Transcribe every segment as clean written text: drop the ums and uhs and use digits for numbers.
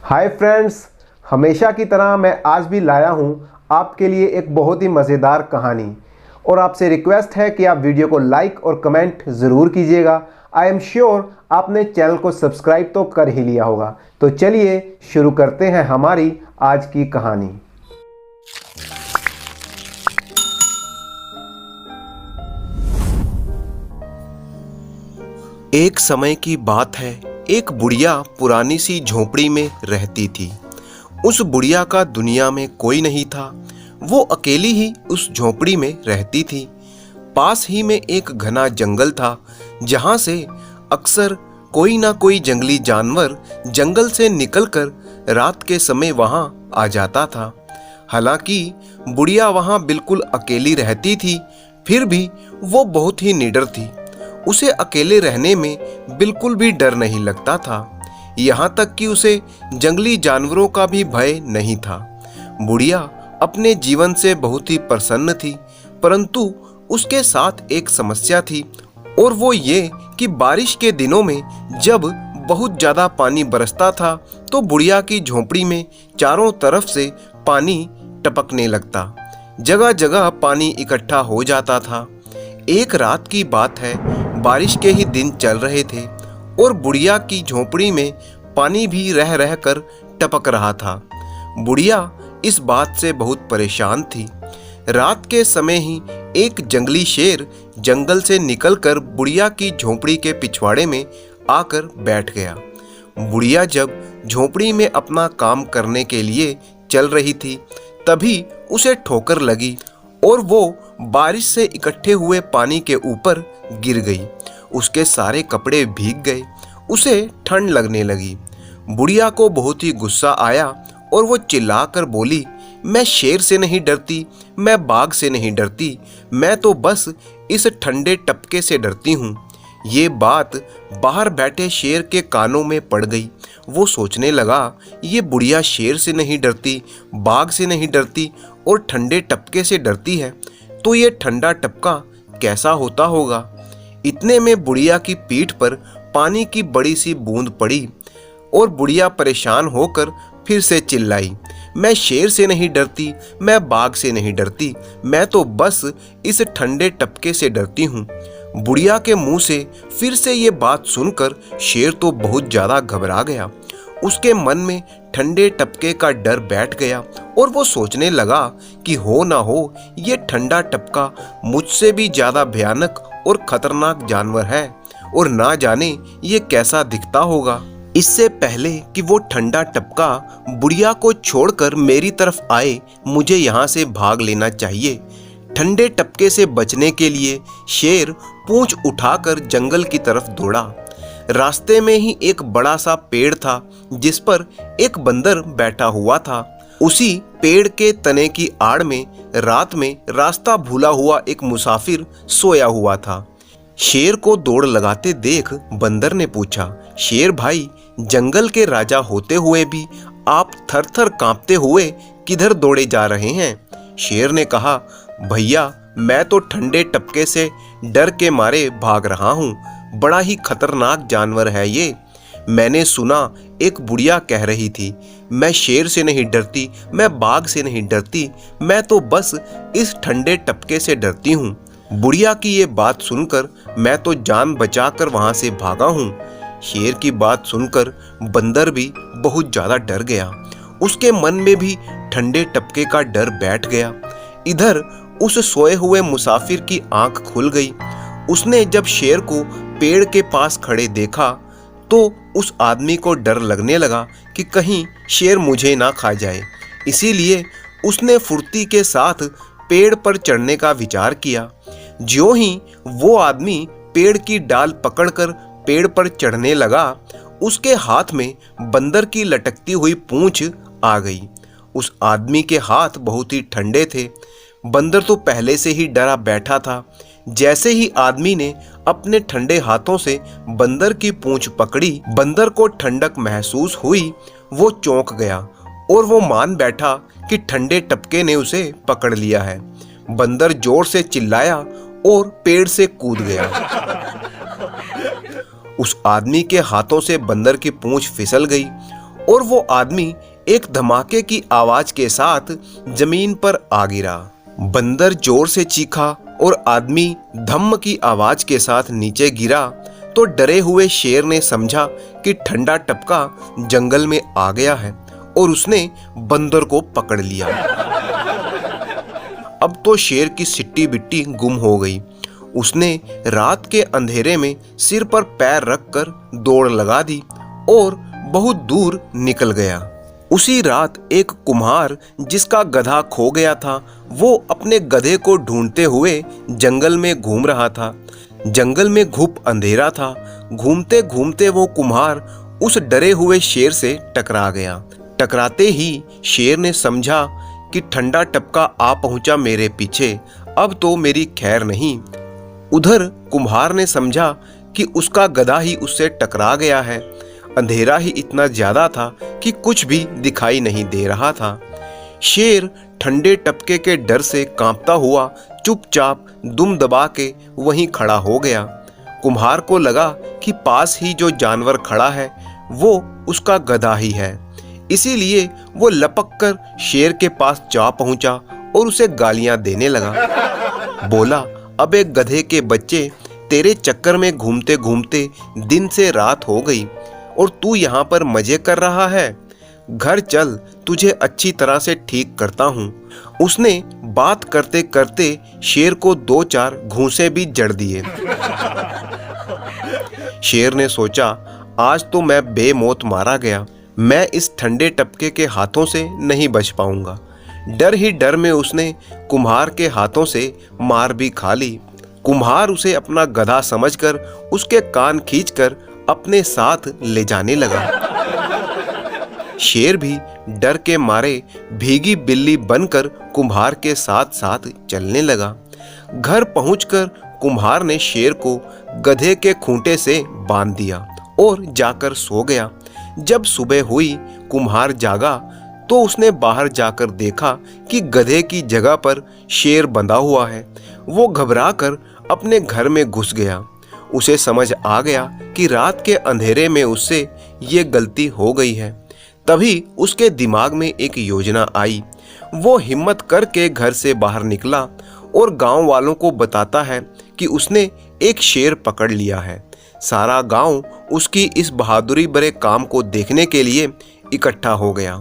Hi friends, हमेशा की तरह मैं आज भी लाया हूँ आपके लिए एक बहुत ही मज़ेदार कहानी। और आपसे रिक्वेस्ट है कि आप वीडियो को लाइक और कमेंट ज़रूर कीजिएगा। आई एम श्योर आपने चैनल को सब्सक्राइब तो कर ही लिया होगा। तो चलिए शुरू करते हैं हमारी आज की कहानी। एक समय की बात है, एक बुढ़िया पुरानी सी झोपड़ी में रहती थी। उस बुढ़िया का दुनिया में कोई नहीं था। वो अकेली ही उस झोपड़ी में रहती थी। पास ही में एक घना जंगल था, जहां से अक्सर कोई ना कोई जंगली जानवर जंगल से निकलकर रात के समय वहां आ जाता था। हालांकि बुढ़िया वहां बिल्कुल अकेली रहती थी, फिर भी वो बहुत ही निडर थी। उसे अकेले रहने में बिल्कुल भी डर नहीं लगता था। यहाँ तक कि उसे जंगली जानवरों का भी भय नहीं था। बुढ़िया अपने जीवन से बहुत ही प्रसन्न थी, परंतु उसके साथ एक समस्या थी, और वो ये कि बारिश के दिनों में जब बहुत ज़्यादा पानी बरसता था तो बुढ़िया की झोंपड़ी में चारों तरफ से पानी टपकने लगता। जगह जगह पानी इकट्ठा हो जाता था। एक रात की बात है, बारिश के ही दिन चल रहे थे और बुढ़िया की झोंपड़ी में पानी भी रह रह कर टपक रहा था। बुढ़िया इस बात से बहुत परेशान थी। रात के समय ही एक जंगली शेर जंगल से निकलकर बुढ़िया की झोंपड़ी के पिछवाड़े में आकर बैठ गया। बुढ़िया जब झोंपड़ी में अपना काम करने के लिए चल रही थी, तभी उसे ठोकर लगी और वो बारिश से इकट्ठे हुए पानी के ऊपर गिर गई। उसके सारे कपड़े भीग गए। उसे ठंड लगने लगी। बुढ़िया को बहुत ही गुस्सा आया और वो चिल्लाकर बोली, मैं शेर से नहीं डरती, मैं बाघ से नहीं डरती, मैं तो बस इस ठंडे टपके से डरती हूँ। ये बात बाहर बैठे शेर के कानों में पड़ गई। वो सोचने लगा, ये बुढ़िया शेर से नहीं डरती, बाघ से नहीं डरती और ठंडे टपके से डरती है, तो ये ठंडा टपका कैसा होता होगा। इतने में बुढ़िया की पीठ पर पानी की बड़ी सी बूंद पड़ी और बुढ़िया परेशान होकर फिर से चिल्लाई, मैं शेर से नहीं डरती, मैं बाघ से नहीं डरती, मैं तो बस इस ठंडे टपके से डरती हूँ। बुढ़िया के मुंह से फिर से ये बात सुनकर शेर तो बहुत ज्यादा घबरा गया। उसके मन में ठंडे टपके का डर बैठ गया और वो सोचने लगा कि हो ना हो ये ठंडा टपका मुझसे भी ज्यादा भयानक और खतरनाक जानवर है, और ना जाने ये कैसा दिखता होगा। इससे पहले कि वो ठंडा टपका बुढ़िया को छोड़कर मेरी तरफ आए, मुझे यहाँ से भाग लेना चाहिए। ठंडे टपके से बचने के लिए शेर पूंछ उठाकर जंगल की तरफ दौड़ा। रास्ते में ही एक बड़ा सा पेड़ था, जिस पर एक बंदर बैठा हुआ था। उसी पेड़ के तने की आड़ में रात में रास्ता भूला हुआ एक मुसाफिर सोया हुआ था। शेर को दौड़ लगाते देख बंदर ने पूछा, शेर भाई, जंगल के राजा होते हुए भी आप थर थर कांपते हुए किधर दौड़े जा रहे हैं? शेर ने कहा, भैया, मैं तो ठंडे टपके से डर के मारे भाग रहा हूँ। बड़ा ही खतरनाक जानवर है ये। मैंने सुना एक बुढ़िया कह रही थी, मैं शेर से नहीं डरती, मैं बाघ से नहीं डरती, मैं तो बस इस ठंडे टपके से डरती हूँ। बुढ़िया की ये बात सुनकर मैं तो जान बचाकर वहां से भागा हूँ। शेर की बात सुनकर बंदर भी बहुत ज्यादा डर गया। उसके मन में भी ठंडे टपके का डर बैठ गया। इधर उस सोए हुए मुसाफिर की आंख खुल गई। उसने जब शेर को पेड़ के पास खड़े देखा तो उस आदमी को डर लगने लगा कि कहीं शेर मुझे ना खा जाए। इसीलिए उसने फुर्ती के साथ पेड़ पर चढ़ने का विचार किया। ज्यों ही वो आदमी पेड़ की डाल पकड़कर पेड़ पर चढ़ने लगा, उसके हाथ में बंदर की लटकती हुई पूंछ आ गई। उस आदमी के हाथ बहुत ही ठंडे थे। बंदर तो पहले से ही डरा बैठा था। जैसे ही आदमी ने अपने ठंडे हाथों से बंदर की पूंछ पकड़ी, बंदर को ठंडक महसूस हुई। वो चौंक गया और वो मान बैठा कि ठंडे टपके ने उसे पकड़ लिया है। बंदर जोर से चिल्लाया और पेड़ से कूद गया। उस आदमी के हाथों से बंदर की पूंछ फिसल गई और वो आदमी एक धमाके की आवाज के साथ जमीन पर आ गिरा। बंदर जोर से चीखा और आदमी धम्म की आवाज के साथ नीचे गिरा तो डरे हुए शेर ने समझा कि ठंडा टपका जंगल में आ गया है और उसने बंदर को पकड़ लिया। अब तो शेर की सिट्टी बिट्टी गुम हो गई। उसने रात के अंधेरे में सिर पर पैर रखकर दौड़ लगा दी और बहुत दूर निकल गया। उसी रात एक कुम्हार जिसका गधा खो गया था, वो अपने गधे को ढूंढते हुए जंगल में घूम रहा था। जंगल में घुप अंधेरा था। घूमते घूमते वो कुम्हार उस डरे हुए शेर से टकरा गया। टकराते ही शेर ने समझा कि ठंडा टपका आ पहुंचा मेरे पीछे, अब तो मेरी खैर नहीं। उधर कुम्हार ने समझा कि उसका गधा ही उससे टकरा गया है। अंधेरा ही इतना ज्यादा था कि कुछ भी दिखाई नहीं दे रहा था। शेर ठंडे टपके के डर से कांपता हुआ चुपचाप दुम दबा के वहीं खड़ा हो गया। कुम्हार को लगा कि पास ही जो जानवर खड़ा है वो उसका गधा ही है, इसीलिए वो लपक कर शेर के पास जा पहुंचा और उसे गालियां देने लगा। बोला, अबे गधे के बच्चे, तेरे चक्कर में घूमते घूमते दिन से रात हो गई और तू यहाँ पर मजे कर रहा है। घर चल, तुझे अच्छी तरह से ठीक करता हूँ। उसने बात करते करते शेर को 2-4 घूंसे भी जड़ दिए। शेर ने सोचा, आज तो मैं बेमौत मारा गया। मैं इस ठंडे टपके के हाथों से नहीं बच पाऊंगा। डर ही डर में उसने कुम्हार के हाथों से मार भी खा ली। कुम्हार उसे अपना गधा समझकर उसके कान खींचकर अपने साथ ले जाने लगा। शेर भी डर के मारे भीगी बिल्ली बनकर कुम्हार के साथ साथ चलने लगा। घर पहुंचकर कुम्हार ने शेर को गधे के खूंटे से बांध दिया और जाकर सो गया। जब सुबह हुई, कुम्हार जागा तो उसने बाहर जाकर देखा कि गधे की जगह पर शेर बंधा हुआ है। वो घबराकर अपने घर में घुस गया। उसे समझ आ गया कि रात के अंधेरे में उससे ये गलती हो गई है। तभी उसके दिमाग में एक योजना आई। वो हिम्मत करके घर से बाहर निकला और गांव वालों को बताता है कि उसने एक शेर पकड़ लिया है। सारा गांव उसकी इस बहादुरी भरे काम को देखने के लिए इकट्ठा हो गया।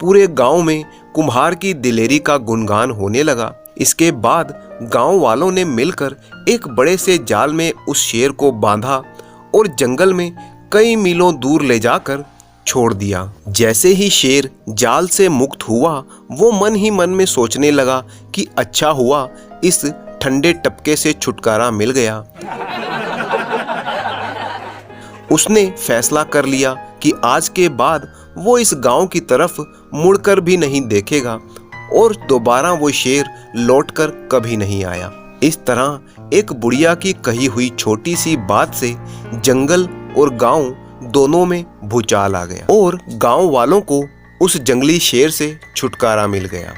पूरे गांव में कुम्हार की दिलेरी का गुणगान होने लगा। इसके बाद गांव वालों ने मिलकर एक बड़े से जाल में उस शेर को बांधा और जंगल में कई मीलों दूर ले जाकर छोड़ दिया। जैसे ही शेर जाल से मुक्त हुआ, वो मन ही मन में सोचने लगा कि अच्छा हुआ इस ठंडे टपके से छुटकारा मिल गया। उसने फैसला कर लिया कि आज के बाद वो इस गांव की तरफ मुड़कर भी नहीं देखेगा और दोबारा वो शेर लौटकर कभी नहीं आया। इस तरह एक बुढ़िया की कही हुई छोटी सी बात से जंगल और गांव दोनों में भूचाल आ गया और गांव वालों को उस जंगली शेर से छुटकारा मिल गया।